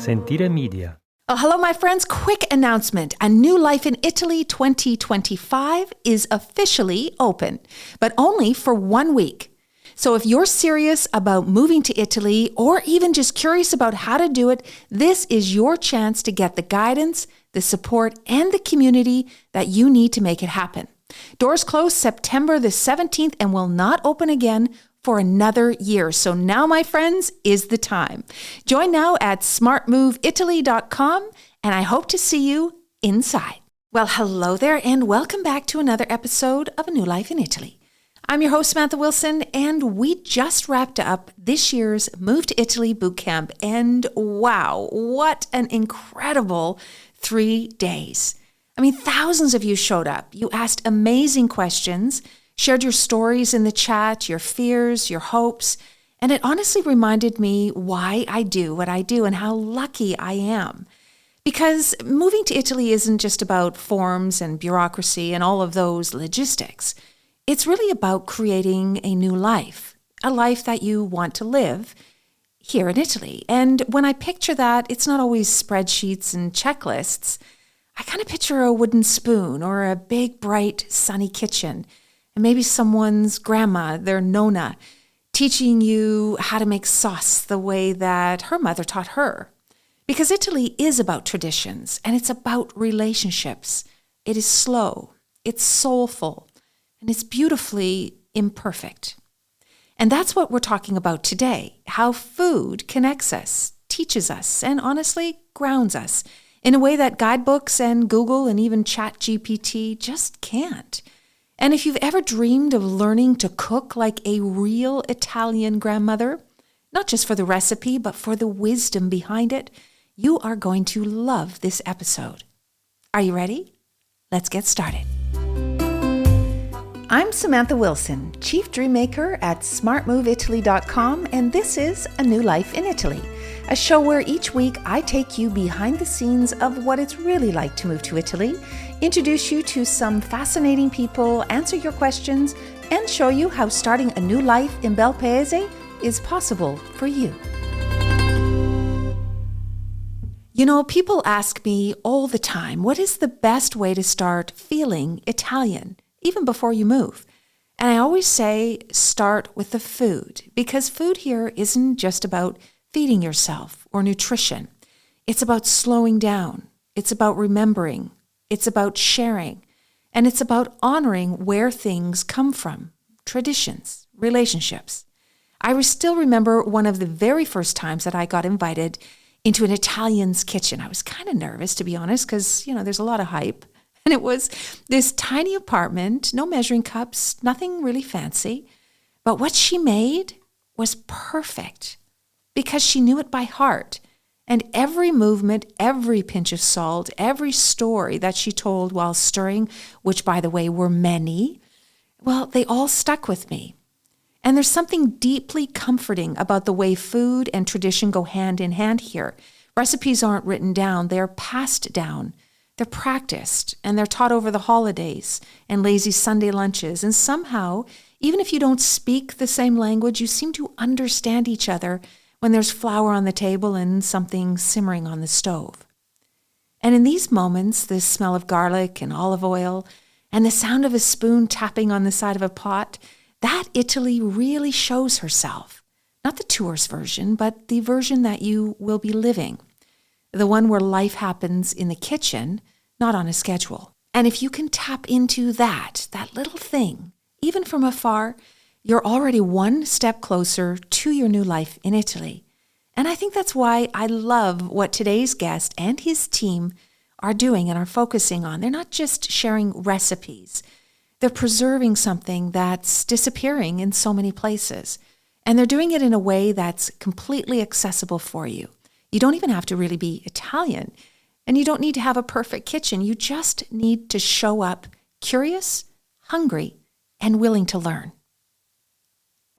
Sentire Media. Oh, hello, my friends. Quick announcement. A New Life in Italy 2025 is officially open, but only for 1 week. So if you're serious about moving to Italy or even just curious about how to do it, this is your chance to get the guidance, the support, and the community that you need to make it happen. Doors close September the 17th and will not open again for another year. So now, my friends, is the time. Join now at smartmoveitaly.com, and I hope to see you inside. Well, hello there, and welcome back to another episode of A New Life in Italy. I'm your host, Samantha Wilson, and we just wrapped up this year's Move to Italy Bootcamp, and wow, what an incredible 3 days. I mean, thousands of you showed up. You asked amazing questions, shared your stories in the chat, your fears, your hopes, and it honestly reminded me why I do what I do and how lucky I am. Because moving to Italy isn't just about forms and bureaucracy and all of those logistics. It's really about creating a new life, a life that you want to live here in Italy. And when I picture that, it's not always spreadsheets and checklists. I kind of picture a wooden spoon or a big, bright, sunny kitchen, and maybe someone's grandma, their Nonna, teaching you how to make sauce the way that her mother taught her. Because Italy is about traditions, and it's about relationships. It is slow, it's soulful, and it's beautifully imperfect. And that's what we're talking about today, how food connects us, teaches us, and honestly grounds us in a way that guidebooks and Google and even ChatGPT just can't. And if you've ever dreamed of learning to cook like a real Italian grandmother, not just for the recipe, but for the wisdom behind it, you are going to love this episode. Are you ready? Let's get started. I'm Samantha Wilson, Chief Dreammaker at smartmoveitaly.com, and this is A New Life in Italy, a show where each week I take you behind the scenes of what it's really like to move to Italy, introduce you to some fascinating people, answer your questions, and show you how starting a new life in Bel Paese is possible for you. You know, people ask me all the time, what is the best way to start feeling Italian, even before you move? And I always say, start with the food, because food here isn't just about feeding yourself or nutrition. It's about slowing down. It's about remembering. It's about sharing. And it's about honoring where things come from, traditions, relationships. I still remember one of the very first times that I got invited into an Italian's kitchen. I was kind of nervous, to be honest, because, there's a lot of hype. And it was this tiny apartment, no measuring cups, nothing really fancy. But what she made was perfect because she knew it by heart. And every movement, every pinch of salt, every story that she told while stirring, which, by the way, were many, well, they all stuck with me. And there's something deeply comforting about the way food and tradition go hand in hand here. Recipes aren't written down, they're passed down. They're practiced, and they're taught over the holidays and lazy Sunday lunches. And somehow, even if you don't speak the same language, you seem to understand each other when there's flour on the table and something simmering on the stove. And in these moments, the smell of garlic and olive oil and the sound of a spoon tapping on the side of a pot, that Italy really shows herself. Not the tourist version, but the version that you will be living. The one where life happens in the kitchen, not on a schedule. And if you can tap into that little thing, even from afar, you're already one step closer to your new life in Italy. And I think that's why I love what today's guest and his team are doing and are focusing on. They're not just sharing recipes. They're preserving something that's disappearing in so many places. And they're doing it in a way that's completely accessible for you. You don't even have to really be Italian, and you don't need to have a perfect kitchen. You just need to show up curious, hungry, and willing to learn.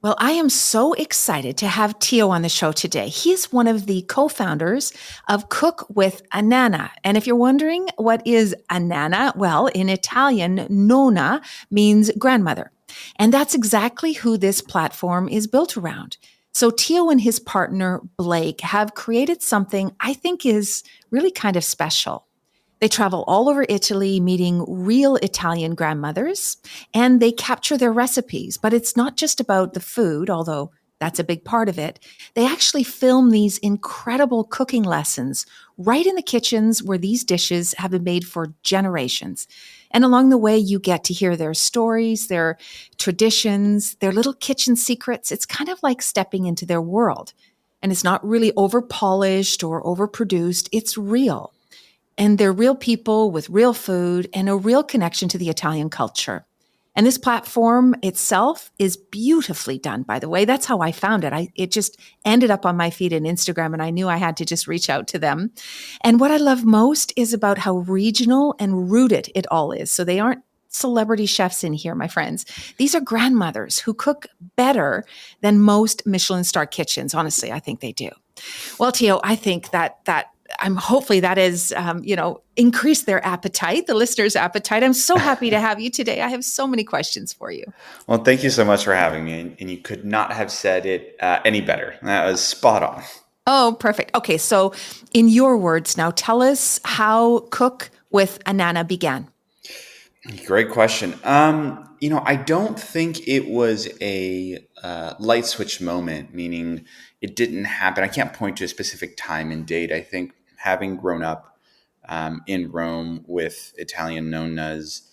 Well, I am so excited to have Teo on the show today. He is one of the co-founders of Cook with Anana. And if you're wondering what is Anana, well, in Italian, Nonna means grandmother. And that's exactly who this platform is built around. So Teo and his partner, Blake, have created something I think is really kind of special. They travel all over Italy, meeting real Italian grandmothers, and they capture their recipes. But it's not just about the food, although that's a big part of it. They actually film these incredible cooking lessons right in the kitchens where these dishes have been made for generations. And along the way, you get to hear their stories, their traditions, their little kitchen secrets. It's kind of like stepping into their world. And it's not really over polished or overproduced, it's real. And they're real people with real food and a real connection to the Italian culture. And this platform itself is beautifully done, by the way. That's how I found it. It just ended up on my feed in Instagram, and I knew I had to just reach out to them. And what I love most is about how regional and rooted it all is. So they aren't celebrity chefs in here, my friends. These are grandmothers who cook better than most Michelin star kitchens. Honestly, I think they do. Well, Tio, I think that I'm hopefully that is, increased their appetite, the listeners' appetite. I'm so happy to have you today. I have so many questions for you. Well, thank you so much for having me. And you could not have said it any better. That was spot on. Oh, perfect. Okay, so in your words now, tell us how Cook with Anana began. Great question. I don't think it was a light switch moment, meaning it didn't happen. I can't point to a specific time and date. I think having grown up in Rome with Italian nonas,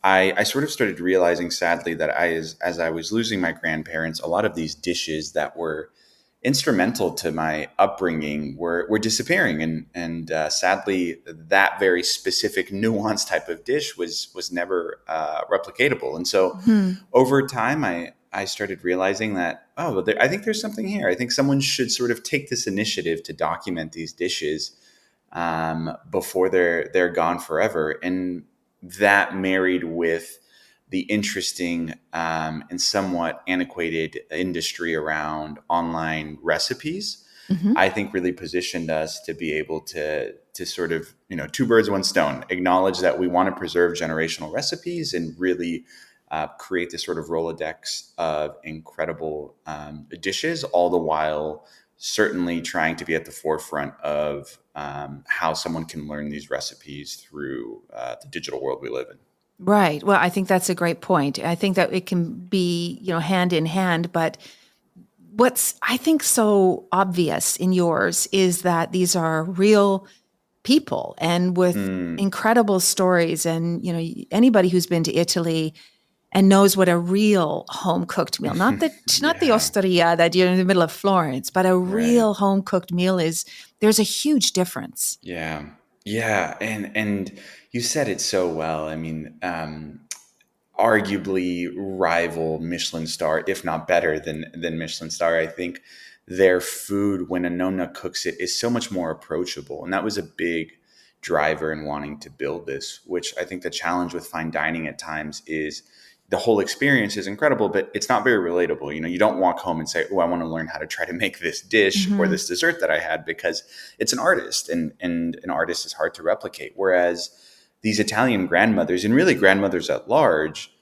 I sort of started realizing, sadly, that as I was losing my grandparents, a lot of these dishes that were instrumental to my upbringing were disappearing, and sadly, that very specific nuanced type of dish was never replicatable. And so, Hmm. over time, I started realizing that I think there's something here. I think someone should sort of take this initiative to document these dishes before they're gone forever, and that married with the interesting and somewhat antiquated industry around online recipes, Hmm. I think really positioned us to be able to sort of, two birds, one stone, acknowledge that we want to preserve generational recipes and really create this sort of Rolodex of incredible dishes, all the while certainly trying to be at the forefront of how someone can learn these recipes through the digital world we live in. Right. Well, I think that's a great point. I think that it can be, hand in hand, but what's I think so obvious in yours is that these are real people and with Mm, incredible stories. And anybody who's been to Italy and knows what a real home cooked meal, not the yeah, osteria that you're in the middle of Florence, but a right. real home cooked meal is, there's a huge difference. Yeah. Yeah. And you said it so well. I mean, arguably rival Michelin star, if not better than Michelin star. I think their food, when a Nonna cooks it, is so much more approachable. And that was a big driver in wanting to build this, which I think the challenge with fine dining at times is the whole experience is incredible, but it's not very relatable. You don't walk home and say, "Oh, I want to learn how to try to make this dish or Hmm. this dessert that I had," because it's an artist, and an artist is hard to replicate. Whereas these Italian grandmothers, and really grandmothers at large,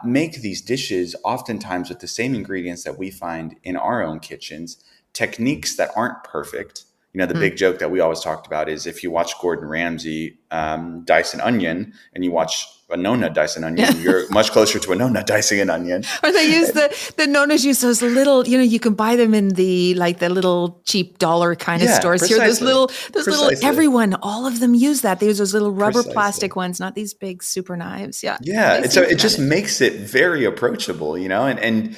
make these dishes oftentimes with the same ingredients that we find in our own kitchens, techniques that aren't perfect. The big joke that we always talked about is if you watch Gordon Ramsay dice an onion and you watch a Nonna dice an onion, you're much closer to a Nonna dicing an onion. Or they use the nonas use those little, you can buy them in the little cheap dollar kind of Yeah, stores here. precisely. Those little Precisely. everyone, all of them use that. They use those little rubber Precisely. plastic ones, not these big super knives. Yeah. Yeah, They and so seem it just tremendous. makes it very approachable, and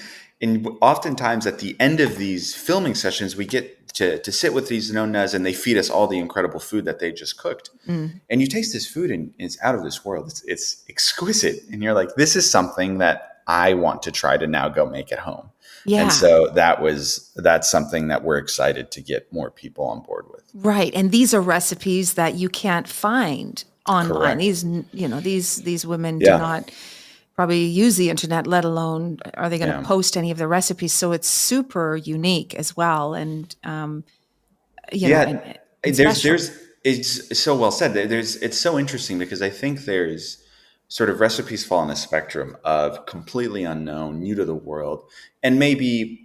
oftentimes at the end of these filming sessions, we get to sit with these nonas, and they feed us all the incredible food that they just cooked. Mm. And you taste this food, and it's out of this world. It's exquisite, and you're like, this is something that I want to try to now go make at home. And Yeah. so that's something that we're excited to get more people on board with. Right. And these are recipes that you can't find online. Correct. These women do Yeah. not probably use the internet, let alone are they going to Yeah. post any of the recipes. So it's super unique as well. And, Yeah, and special. there's it's so well said. It's so interesting because I think there's sort of recipes fall on a spectrum of completely unknown, new to the world, and maybe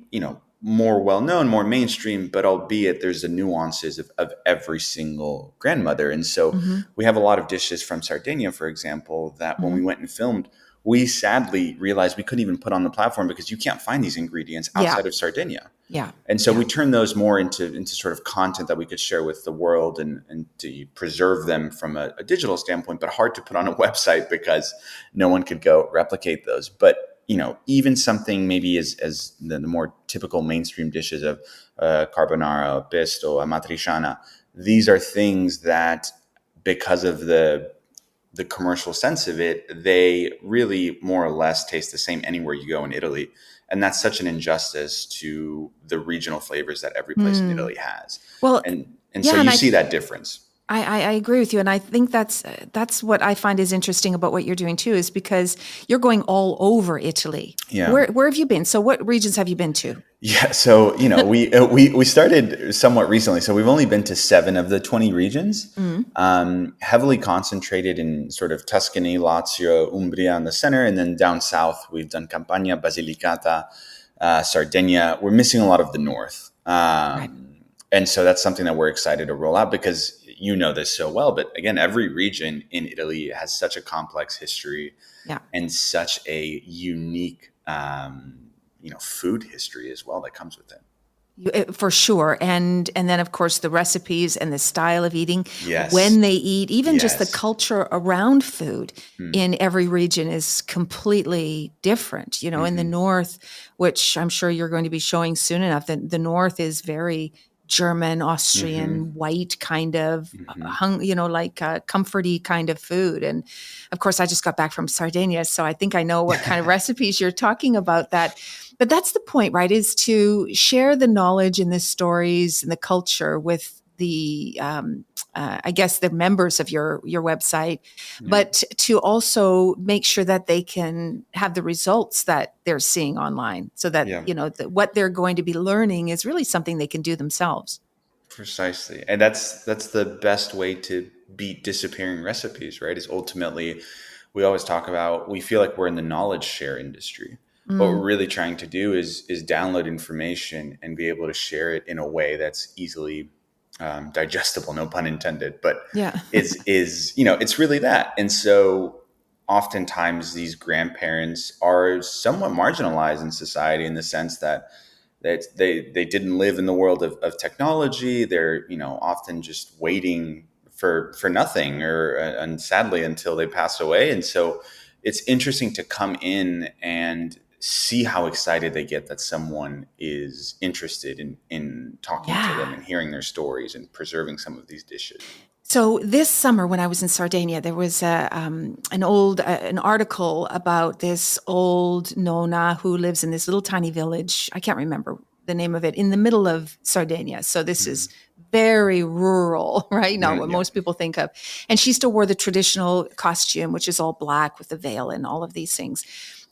more well known, more mainstream, but albeit there's the nuances of every single grandmother. And so Hmm. we have a lot of dishes from Sardinia, for example, that when we Hmm. went and filmed, we sadly realized we couldn't even put on the platform because you can't find these ingredients Yeah. outside of Sardinia. Yeah. And so Yeah. we turned those more into sort of content that we could share with the world and to preserve them from a digital standpoint, but hard to put on a website because no one could go replicate those. But even something maybe as the more typical mainstream dishes of carbonara, pesto, amatriciana, these are things that because of the commercial sense of it, they really more or less taste the same anywhere you go in Italy. And that's such an injustice to the regional flavors that every place in Mm. Italy has. Well, And so yeah, and you see that difference. I agree with you, and I think that's what I find is interesting about what you're doing too, is because you're going all over Italy. Yeah. Where have you been? So, what regions have you been to? Yeah, so we started somewhat recently. So we've only been to 7 of the 20 regions, Mm. heavily concentrated in sort of Tuscany, Lazio, Umbria in the center, and then down south we've done Campania, Basilicata, Sardinia. We're missing a lot of the north, Right. and so that's something that we're excited to roll out because you know this so well. But again, every region in Italy has such a complex history Yeah. and such a unique food history as well that comes with it. For sure, and then of course the recipes and the style of eating, when Yes. they eat, even just the Yes. culture around food Mm. in every region is completely different. In the Hmm. north, which I'm sure you're going to be showing soon enough, the north is very German, Hmm. Austrian, white kind of Hmm. like comforty kind of food. And of course, I just got back from Sardinia, so I think I know what kind of recipes you're talking about. But that's the point, right? Is to share the knowledge and the stories and the culture with the, I guess, the members of your website, Yeah. but to also make sure that they can have the results that they're seeing online, so that Yeah. that what they're going to be learning is really something they can do themselves. Precisely. And that's the best way to beat disappearing recipes, right? Is ultimately we always talk about we feel like we're in the knowledge share industry. What we're Mm, really trying to do is download information and be able to share it in a way that's easily digestible, no pun intended, but yeah. is it's really that. And so oftentimes these grandparents are somewhat marginalized in society in the sense that they didn't live in the world of technology. They're often just waiting for nothing or and sadly until they pass away. And so it's interesting to come in and see how excited they get that someone is interested in talking to them Yeah. and hearing their stories and preserving some of these dishes. So this summer, when I was in Sardinia, there was an article about this old Nonna who lives in this little tiny village. I can't remember the name of it, in the middle of Sardinia. So this is Mm. very rural, right? Not Mm, what yeah. most people think of. And she still wore the traditional costume, which is all black with the veil and all of these things.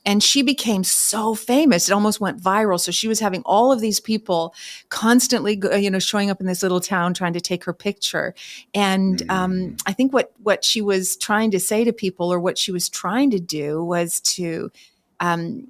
And she became so famous; it almost went viral. So she was having all of these people constantly, showing up in this little town trying to take her picture. And Mm. I think what she was trying to say to people, or what she was trying to do, was to um,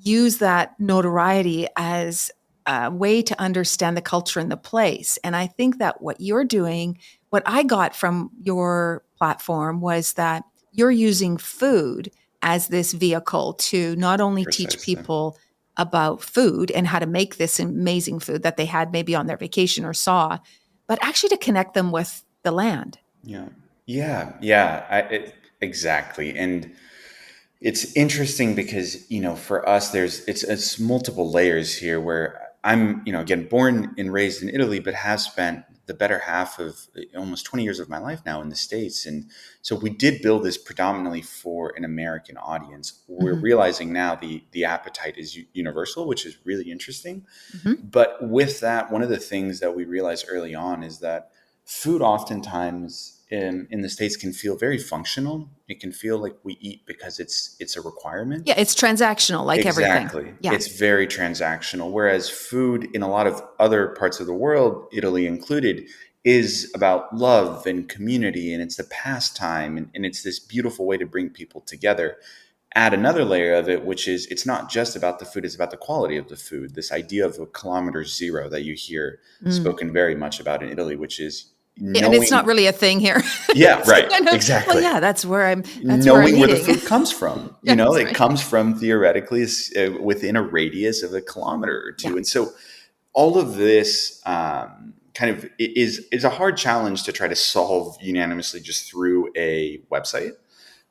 use that notoriety as a way to understand the culture and the place. And I think that what you're doing, what I got from your platform, was that you're using food as this vehicle to not only teach Precisely. people about food and how to make this amazing food that they had maybe on their vacation or saw, but actually to connect them with the land. Yeah. Yeah. Yeah. Exactly. And it's interesting because for us it's multiple layers here where I'm again born and raised in Italy but have spent the better half of almost 20 years of my life now in the States. And so we did build this predominantly for an American audience. We're Hmm. realizing now the appetite is universal, which is really interesting. Hmm. But with that, one of the things that we realized early on is that food oftentimes in the States can feel very functional. It can feel like we eat because it's a requirement. Yeah, it's transactional, like everything. Exactly. Yeah. It's very transactional. Whereas food in a lot of other parts of the world, Italy included, is about love and community and it's a pastime and it's this beautiful way to bring people together. add another layer of it, which is it's not just about the food, it's about the quality of the food. This idea of a kilometer zero that you hear Mm. spoken very much about in Italy, which is And it's not knowing, really a thing here. yeah, It's right, kind of, well, exactly. yeah, that's where I'm Knowing where the eating. food comes from. Yeah, that's It right. comes from theoretically within a radius of a kilometer or Yeah. two. And so all of this kind of is a hard challenge to try to solve unanimously just through a website.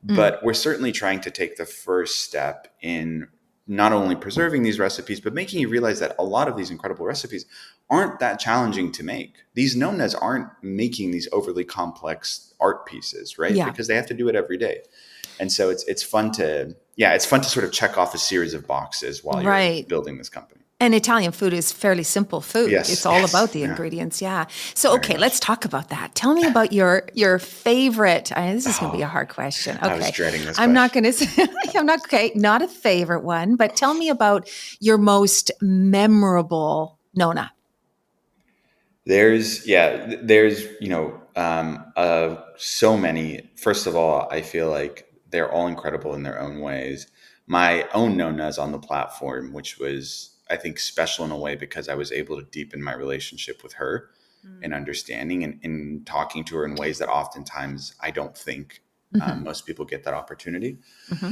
Mm. But we're certainly trying to take the first step in not only preserving these recipes, but making you realize that a lot of these incredible recipes aren't that challenging to make. These nonas aren't making these overly complex art pieces, right? Yeah. Because they have to do it every day. And so it's fun to, yeah, it's fun to sort of check off a series of boxes while you're Right. building this company. And Italian food is fairly simple food. It's Yes, all about yes, the yeah, ingredients. Yeah. So, very okay, let's much. talk about that. Tell me about your favorite. This is going to be a Oh, hard question. I was Okay. dreading this I'm not question. going to say, I'm not, okay, not a favorite one, but tell me about your most memorable Nona. There's so many. First of all, I feel like they're all incredible in their own ways. My own nonas on the platform, which was I think special in a way because I was able to deepen my relationship with her and Mm. understanding and talking to her in ways that oftentimes I don't think Hmm. most people get that opportunity. Hmm.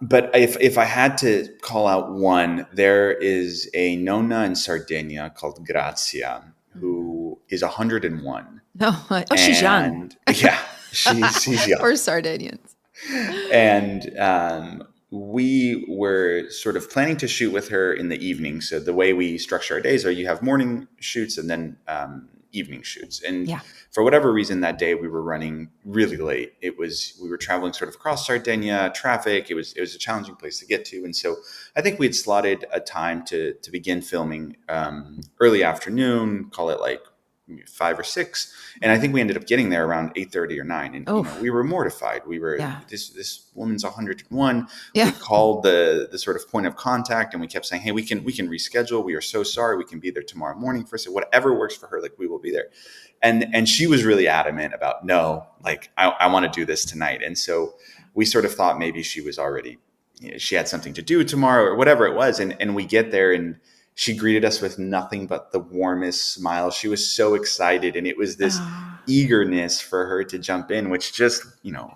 But if I had to call out one, there is a nonna in Sardinia called Grazia, Mm. who is 101. No, oh, she's young And yeah, she's young. for Sardinians. And we were sort of planning to shoot with her in the evening. So the way we structure our days are you have morning shoots and then evening shoots. And Yeah. for whatever reason, that day we were running really late. We were traveling sort of across Sardinia, traffic. It was a challenging place to get to, and so I think we had slotted a time to begin filming early afternoon. Call it like 5 or 6, and I think we ended up getting there around 8:30 or 9. And Oh, we were mortified. We were yeah. this woman's 101. We Yeah. called the sort of point of contact, and we kept saying, "Hey, we can reschedule. We are so sorry. We can be there tomorrow morning for whatever works for her. Like we will be there." And she was really adamant about no, like I want to do this tonight. And so we sort of thought maybe she was already, she had something to do tomorrow or whatever it was. And we get there and she greeted us with nothing but the warmest smile. She was so excited. And it was this Ah, eagerness for her to jump in, which just,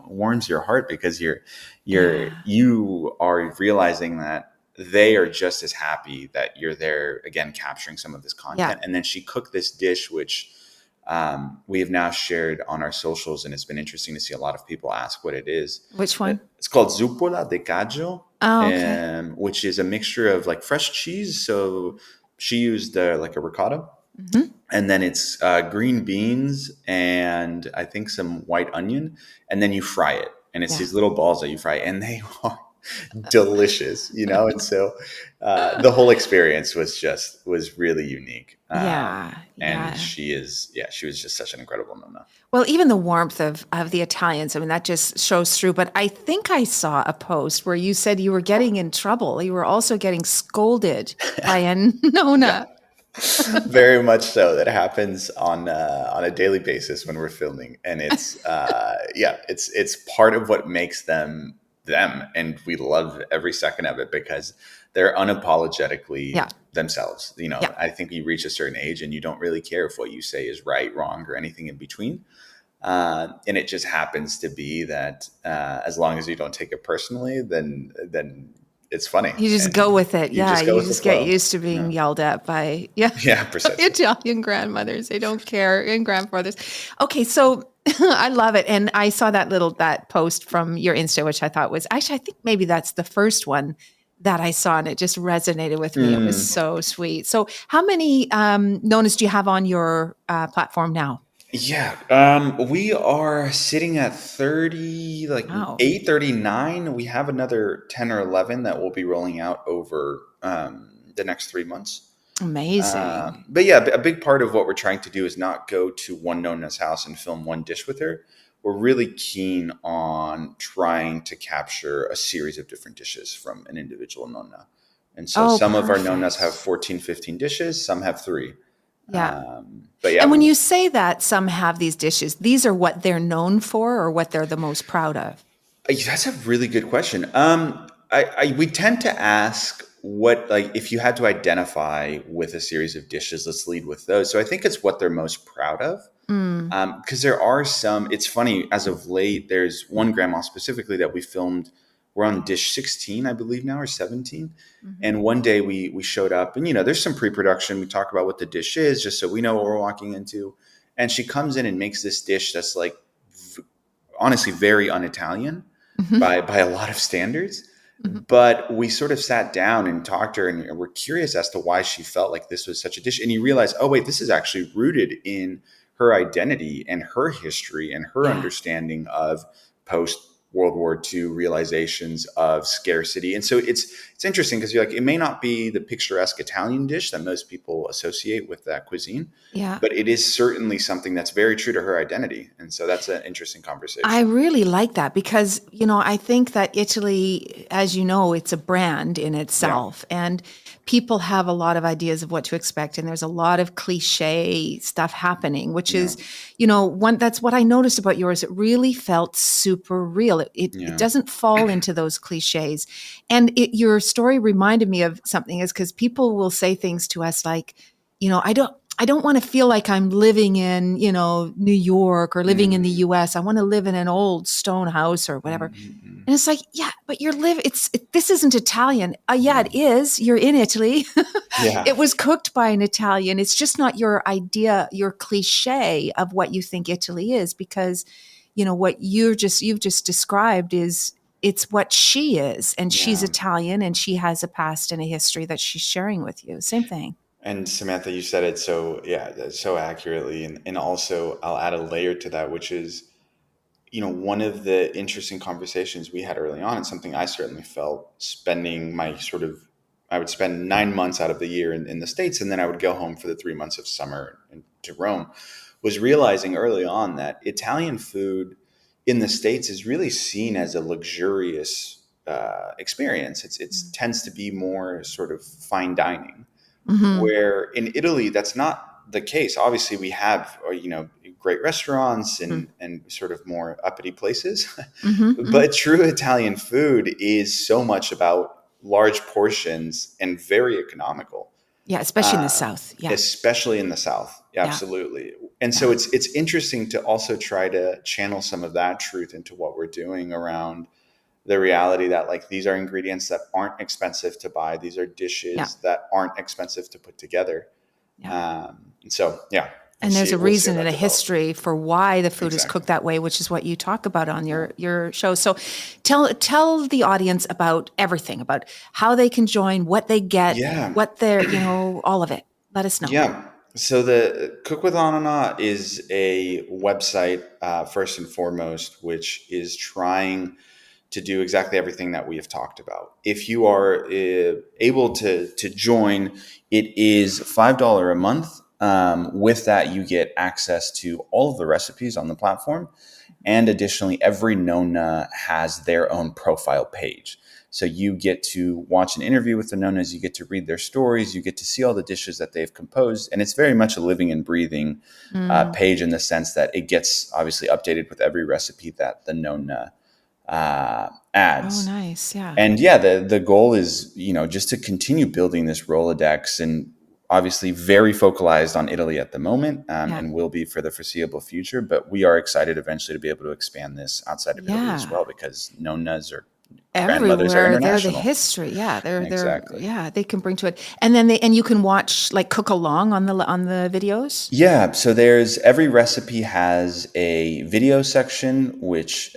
warms your heart because yeah. you are realizing that they are just as happy that you're there again, capturing some of this Yeah. content. And then she cooked this dish, which we have now shared on our socials, and it's been interesting to see a lot of people ask what it is. Which one? It's called zuppola de caggio, Oh, okay. which is a mixture of like fresh cheese. So she used like a ricotta, Hmm. and then it's green beans and I think some white onion, and then you fry it, and it's Yeah. these little balls that you fry, and they are delicious, and so the whole experience was really unique. Yeah. And Yeah. she was just such an incredible nonna. Well, even the warmth of the Italians, I mean, that just shows through. But I think I saw a post where you said you were getting in trouble. You were also getting scolded by a Yeah, Nona. very much so. That happens on a daily basis when we're filming, and it's part of what makes them them, and we love every second of it because they're unapologetically Yeah. themselves. Yeah. I think you reach a certain age and you don't really care if what you say is right, wrong, or anything in between. And it just happens to be that as long as you don't take it personally, then it's funny, You just go and with it. you Yeah. just go You with the just get flow. used to Yeah, being yelled at by, yeah, yeah, precisely. Italian grandmothers. They don't care, and grandfathers. Okay. So I love it. And I saw that post from your Insta, which I thought was actually, I think maybe that's the first one that I saw, and it just resonated with me. It was Mm. so sweet. So, how many Nonas do you have on your platform now? Yeah, we are sitting at 30, like Wow. 839. We have another 10 or 11 that we'll be rolling out over the next 3 months. Amazing. But yeah, a big part of what we're trying to do is not go to one Nona's house and film one dish with her. We're really keen on trying to capture a series of different dishes from an individual Nonna. And so Oh, some of our Nonas have perfect. 14, 15 dishes, some have three. Yeah. But yeah, And when you say that some have these dishes, these are what they're known for or what they're the most proud of. That's a really good question. We tend to ask what, like, if you had to identify with a series of dishes, let's lead with those. So I think it's what they're most proud of. Mm, Because there are some, it's funny, as of late, there's one grandma specifically that we filmed. We're on dish 16, I believe now, or 17. hmm. And one day we showed up, and, there's some pre-production. We talk about what the dish is, just so we know what we're walking into. And she comes in and makes this dish that's like, honestly, very un-Italian Hmm. by a lot of standards. Hmm. But we sort of sat down and talked to her, and we're curious as to why she felt like this was such a dish. And you realize, oh wait, this is actually rooted in her identity and her history and her Yeah. understanding of post World War II realizations of scarcity. And so it's interesting because you're like, it may not be the picturesque Italian dish that most people associate with that cuisine, Yeah. but it is certainly something that's very true to her identity. And so that's an interesting I conversation. really like that because, I think that Italy, as you know, it's a brand in Yeah. itself. And people have a lot of ideas of what to expect. And there's a lot of cliche stuff happening, which Yeah. is, that's what I noticed about yours. It really felt super real. It Yeah. doesn't fall into those cliches. And your story reminded me of something is because people will say things to us like, I don't want to feel like I'm living in, New York or living in the Mm-hmm. US. I want to live in an old stone house or whatever. Mm-hmm. And it's like, yeah, but this isn't Italian. Yeah, Yeah. it is. You're in Italy. Yeah. It was cooked by an Italian. It's just not your idea, your cliche of what you think Italy is, because, what you've just described is it's what she is. And she's Yeah. Italian and she has a past and a history that she's sharing with you. Same thing. And Samantha, you said it so, yeah, so accurately. And also, I'll add a layer to that, which is, one of the interesting conversations we had early on, and something I certainly felt spending I would spend 9 months out of the year in the States, and then I would go home for the 3 months of summer to Rome, was realizing early on that Italian food in the States is really seen as a luxurious experience. It tends to be more sort of fine dining, Mm-hmm. where in Italy that's not the case. Obviously, we have great restaurants and sort of more uppity places, Mm-hmm. but true Italian food is so much about large portions and very economical, Yeah, especially in the South. Yeah. especially in the South. Yeah. Absolutely. And so Yeah. it's interesting to also try to channel some of that truth into what we're doing around the reality that, like, these are ingredients that aren't expensive to buy. These are Yeah. dishes that aren't expensive to put together. Yeah. And so, yeah, And there's a we'll see how reason and that a develops. history for why the food is Exactly. cooked that way, which is what you talk about on Yeah. your show. So tell the audience about everything, about how they can join, what they get, Yeah. what they're, all of it. Let us know. Yeah. So the Cook with Anana is a website, first and foremost, which is trying to do exactly everything that we have talked about. If you are able to join, it is $5 a month. With that, you get access to all of the recipes on the platform. And additionally, every Nonna has their own profile page. So you get to watch an interview with the Nonas, you get to read their stories, you get to see all the dishes that they've composed. And it's very much a living and breathing Mm. page, in the sense that it gets obviously updated with every recipe that the Nonna Oh, ads. nice. Yeah. And yeah, the goal is, just to continue building this Rolodex, and obviously very focalized on Italy at the moment, Yeah. and will be for the foreseeable future. But we are excited eventually to be able to expand this outside of Italy as Yeah. well, because nonas or grandmothers are Everywhere. They're the international. history. Yeah. They're Exactly. yeah, they can bring to it. And then and you can watch like cook along on the videos. Yeah, so there's every recipe has a video section, which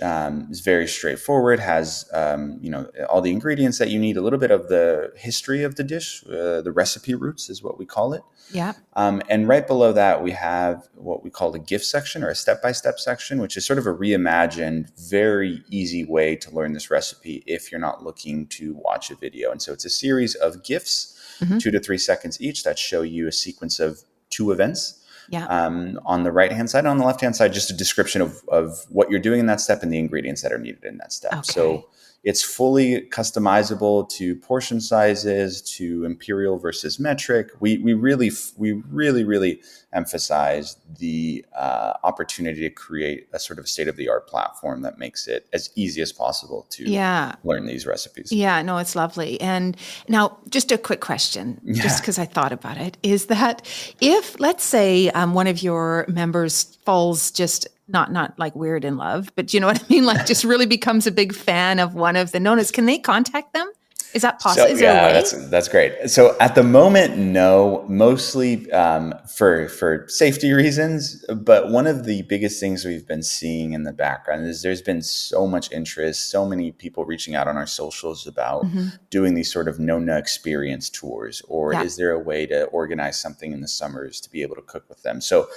is very straightforward. Has all the ingredients that you need, a little bit of the history of the dish, the recipe roots is what we call it. Yeah. And right below that, we have what we call a gift section, or a step-by-step section, which is sort of a reimagined, very easy way to learn this recipe if you're not looking to watch a video. And so it's a series of GIFs, Hmm. 2 to 3 seconds each, that show you a sequence of two events. Yeah. On the right-hand side, and on the left-hand side, just a description of what you're doing in that step and the ingredients that are needed in that step. Okay. So It's fully customizable to portion sizes, to imperial versus metric. We really emphasize the opportunity to create a sort of state-of-the-art platform that makes it as easy as possible to Yeah. learn these recipes. Yeah, no, it's lovely. And now, just a quick question, just Yeah. because I thought about it, is that if, let's say, one of your members falls just not like weird in love, but you know what I mean, like just really becomes a big fan of one of the nonas, can they contact them? Is that possible? So Is there a yeah, way? that's great. So at the moment, no, mostly for safety reasons. But one of the biggest things we've been seeing in the background is there's been so much interest, so many people reaching out on our socials about Hmm. doing these sort of Nonna experience tours, or Yeah. is there a way to organize something in the summers to be able to cook with them? So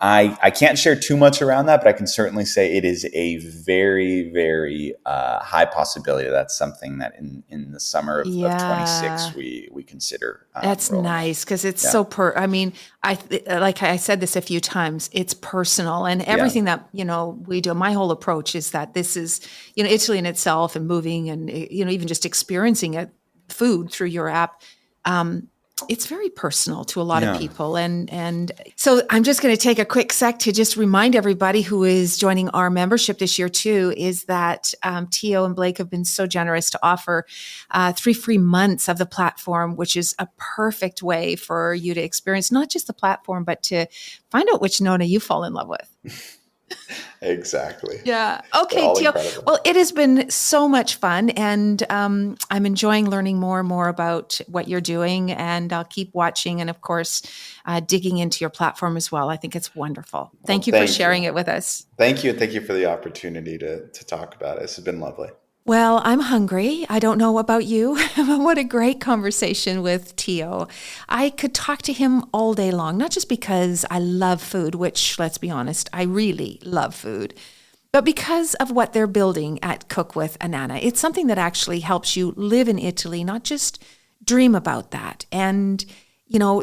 I can't share too much around that, but I can certainly say it is a very high possibility that's something that in the summer of Yeah. 26 we consider That's rolling out. nice because it's Yeah, so I mean, like I said this a few times, it's personal and yeah, everything that, we do. My whole approach is that this is, Italy in itself and moving and, even just experiencing it, food through your app. Um, it's very personal to a lot of yeah. people. And so I'm just going to take a quick sec to just remind everybody who is joining our membership this year too, is that Teo and Blake have been so generous to offer 3 free months of the platform, which is a perfect way for you to experience not just the platform, but to find out which Nona you fall in love with. Exactly. Yeah. They're Okay, all Teo. incredible. Well, it has been so much fun, and I'm enjoying learning more and more about what you're doing, and I'll keep watching and, of course, digging into your platform as well. I think it's wonderful. Well, Thank you for thank sharing you. it with us. Thank you for the opportunity to talk about it. This has been lovely. Well, I'm hungry. I don't know about you. What a great conversation with Teo. I could talk to him all day long, not just because I love food, which, let's be honest, I really love food, but because of what they're building at Cook with Anana. It's something that actually helps you live in Italy, not just dream about that. And,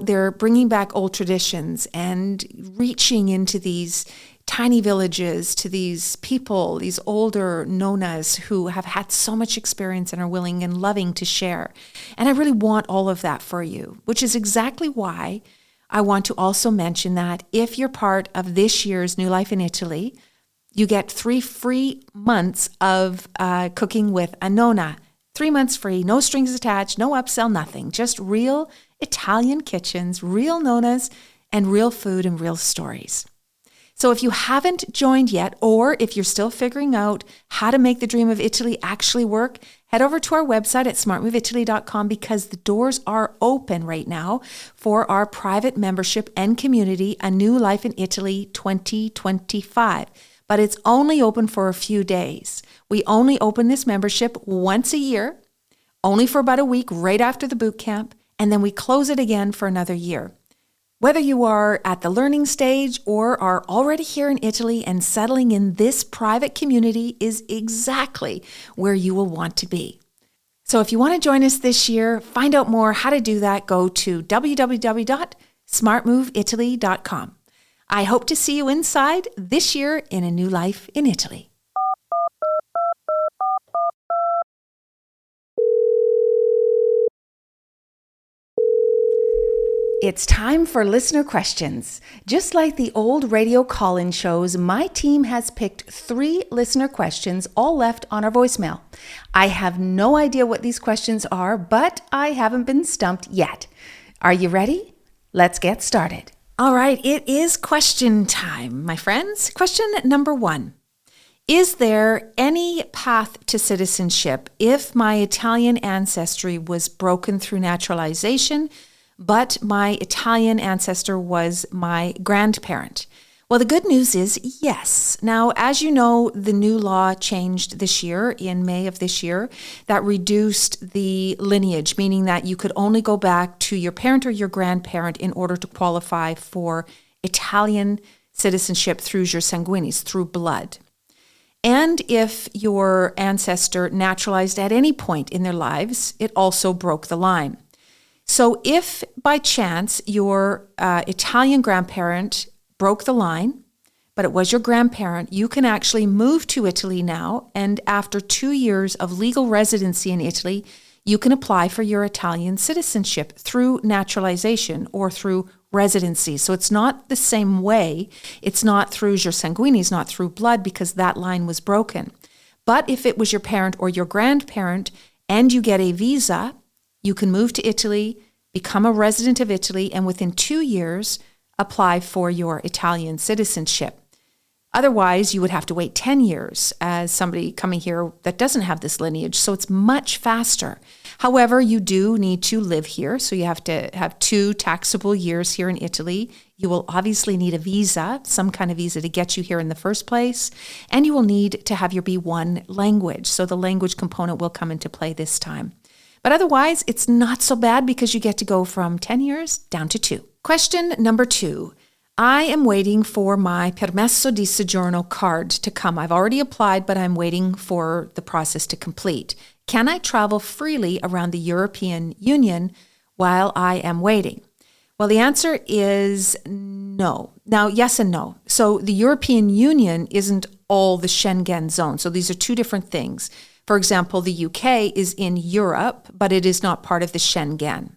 they're bringing back old traditions and reaching into these tiny villages to these people, these older nonas who have had so much experience and are willing and loving to share. And I really want all of that for you, which is exactly why I want to also mention that if you're part of this year's New Life in Italy, you get 3 free months of cooking with a nonna. 3 months free, no strings attached, no upsell, nothing. Just real Italian kitchens, real nonnas, and real food and real stories. So if you haven't joined yet, or if you're still figuring out how to make the dream of Italy actually work, head over to our website at smartmoveitaly.com because the doors are open right now for our private membership and community, A New Life in Italy 2025. But it's only open for a few days. We only open this membership once a year, only for about a week right after the boot camp, and then we close it again for another year. Whether you are at the learning stage or are already here in Italy and settling in, this private community is exactly where you will want to be. So if you want to join us this year, find out more how to do that, go to www.smartmoveitaly.com. I hope to see you inside this year in A New Life in Italy. It's time for listener questions. Just like the old radio call-in shows, my team has picked 3 listener questions, all left on our voicemail. I have no idea what these questions are, but I haven't been stumped yet. Are you ready? Let's get started. All right, it is question time, my friends. Question number 1. Is there any path to citizenship if my Italian ancestry was broken through naturalization, but my Italian ancestor was my grandparent? Well, the good news is yes. Now, as you know, the new law changed this year, in May of this year, that reduced the lineage, meaning that you could only go back to your parent or your grandparent in order to qualify for Italian citizenship through jus sanguinis, through blood. And if your ancestor naturalized at any point in their lives, it also broke the line. So if by chance your Italian grandparent broke the line, but it was your grandparent, you can actually move to Italy now. And after 2 years of legal residency in Italy, you can apply for your Italian citizenship through naturalization or through residency. So it's not the same way. It's not through jus sanguinis, not through blood, because that line was broken. But if it was your parent or your grandparent and you get a visa, you can move to Italy, become a resident of Italy, and within 2 years, apply for your Italian citizenship. Otherwise, you would have to wait 10 years as somebody coming here that doesn't have this lineage, so it's much faster. However, you do need to live here, so you have to have 2 taxable years here in Italy. You will obviously need a visa, some kind of visa to get you here in the first place, and you will need to have your B1 language, so the language component will come into play this time. But otherwise, it's not so bad because you get to go from 10 years down to 2. Question number 2. I am waiting for my permesso di soggiorno card to come. I've already applied, but I'm waiting for the process to complete. Can I travel freely around the European Union while I am waiting? Well, the answer is no. Now, yes and no. So the European Union isn't all the Schengen zone. So these are 2 different things. For example, the UK is in Europe, but it is not part of the Schengen.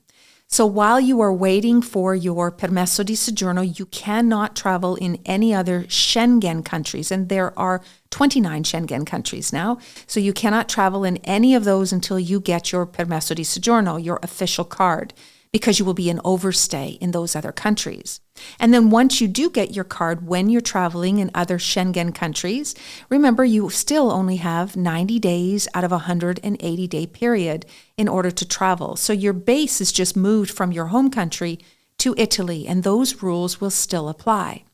So while you are waiting for your permesso di soggiorno, you cannot travel in any other Schengen countries. And there are 29 Schengen countries now. So you cannot travel in any of those until you get your permesso di soggiorno, your official card, because you will be an overstay in those other countries. And then once you do get your card, when you're traveling in other Schengen countries, remember you still only have 90 days out of a 180-day period in order to travel. So your base is just moved from your home country to Italy, and those rules will still apply.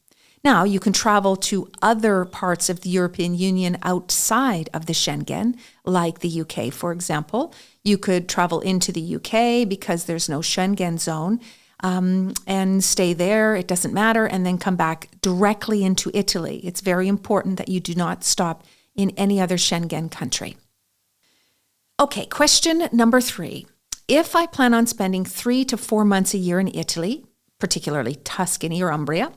Now, you can travel to other parts of the European Union outside of the Schengen, like the UK, for example. You could travel into the UK because there's no Schengen zone and stay there. It doesn't matter. And then come back directly into Italy. It's very important that you do not stop in any other Schengen country. Okay, question number 3. If I plan on spending 3 to 4 months a year in Italy, particularly Tuscany or Umbria,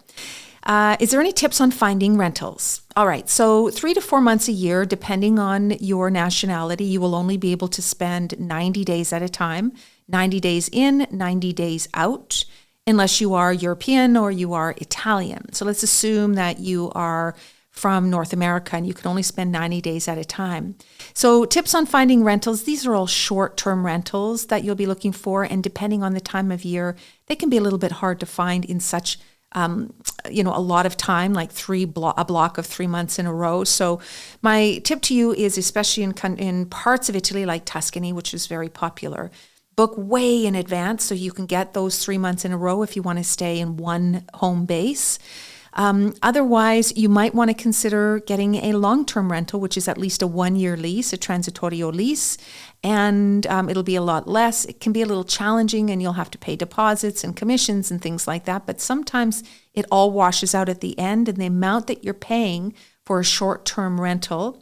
is there any tips on finding rentals? All right, so 3 to 4 months a year, depending on your nationality, you will only be able to spend 90 days at a time, 90 days in, 90 days out, unless you are European or you are Italian. So let's assume that you are from North America and you can only spend 90 days at a time. So tips on finding rentals, these are all short-term rentals that you'll be looking for, and depending on the time of year, they can be a little bit hard to find in such a lot of time, like a block of 3 months in a row. So my tip to you is, especially in parts of Italy like Tuscany, which is very popular, book way in advance so you can get those 3 months in a row if you want to stay in one home base. Otherwise, you might want to consider getting a long-term rental, which is at least a 1-year lease, a transitorio lease, and it'll be a lot less. It can be a little challenging, and you'll have to pay deposits and commissions and things like that, but sometimes it all washes out at the end, and the amount that you're paying for a short-term rental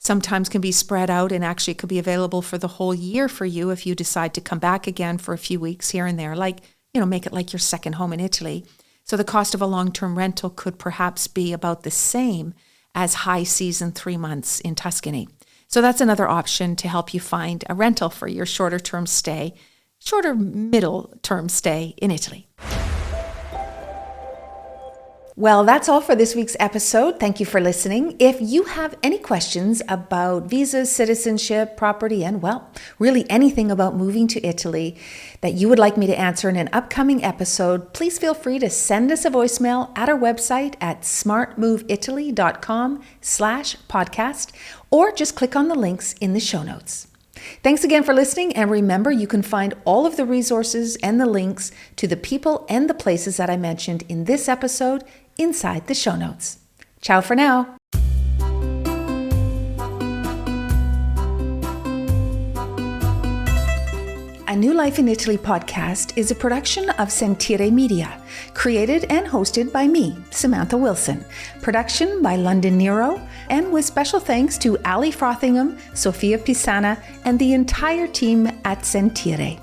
sometimes can be spread out, and actually it could be available for the whole year for you if you decide to come back again for a few weeks here and there, make it like your second home in Italy. So the cost of a long-term rental could perhaps be about the same as high season 3 months in Tuscany. So that's another option to help you find a rental for your shorter middle term stay in Italy. Well, that's all for this week's episode. Thank you for listening. If you have any questions about visas, citizenship, property, and really anything about moving to Italy that you would like me to answer in an upcoming episode, please feel free to send us a voicemail at our website at smartmoveitaly.com/podcast, or just click on the links in the show notes. Thanks again for listening, and remember, you can find all of the resources and the links to the people and the places that I mentioned in this episode inside the show notes. Ciao for now. A New Life in Italy podcast is a production of Sentire Media, created and hosted by me, Samantha Wilson. Production by London Nero, and with special thanks to Ali Frothingham, Sophia Pisana, and the entire team at Sentire.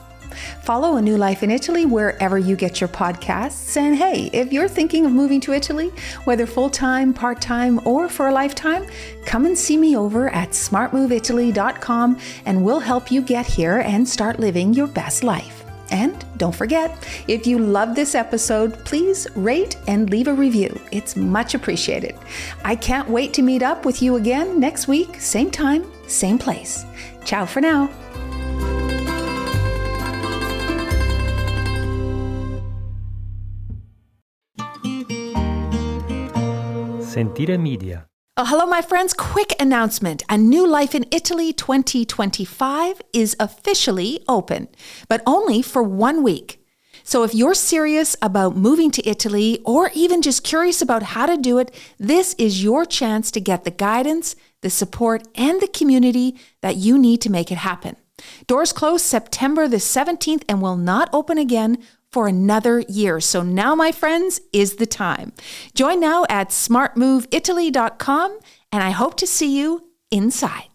Follow A New Life in Italy wherever you get your podcasts. And hey, if you're thinking of moving to Italy, whether full-time, part-time, or for a lifetime, come and see me over at smartmoveitaly.com and we'll help you get here and start living your best life. And don't forget, if you love this episode, please rate and leave a review. It's much appreciated. I can't wait to meet up with you again next week, same time, same place. Ciao for now. Sentire Media. Oh, hello, my friends. Quick announcement. A New Life in Italy 2025 is officially open, but only for 1 week. So if you're serious about moving to Italy or even just curious about how to do it, this is your chance to get the guidance, the support, and the community that you need to make it happen. Doors close September the 17th and will not open again for another year. So now, my friends, is the time. Join now at smartmoveitaly.com, and I hope to see you inside.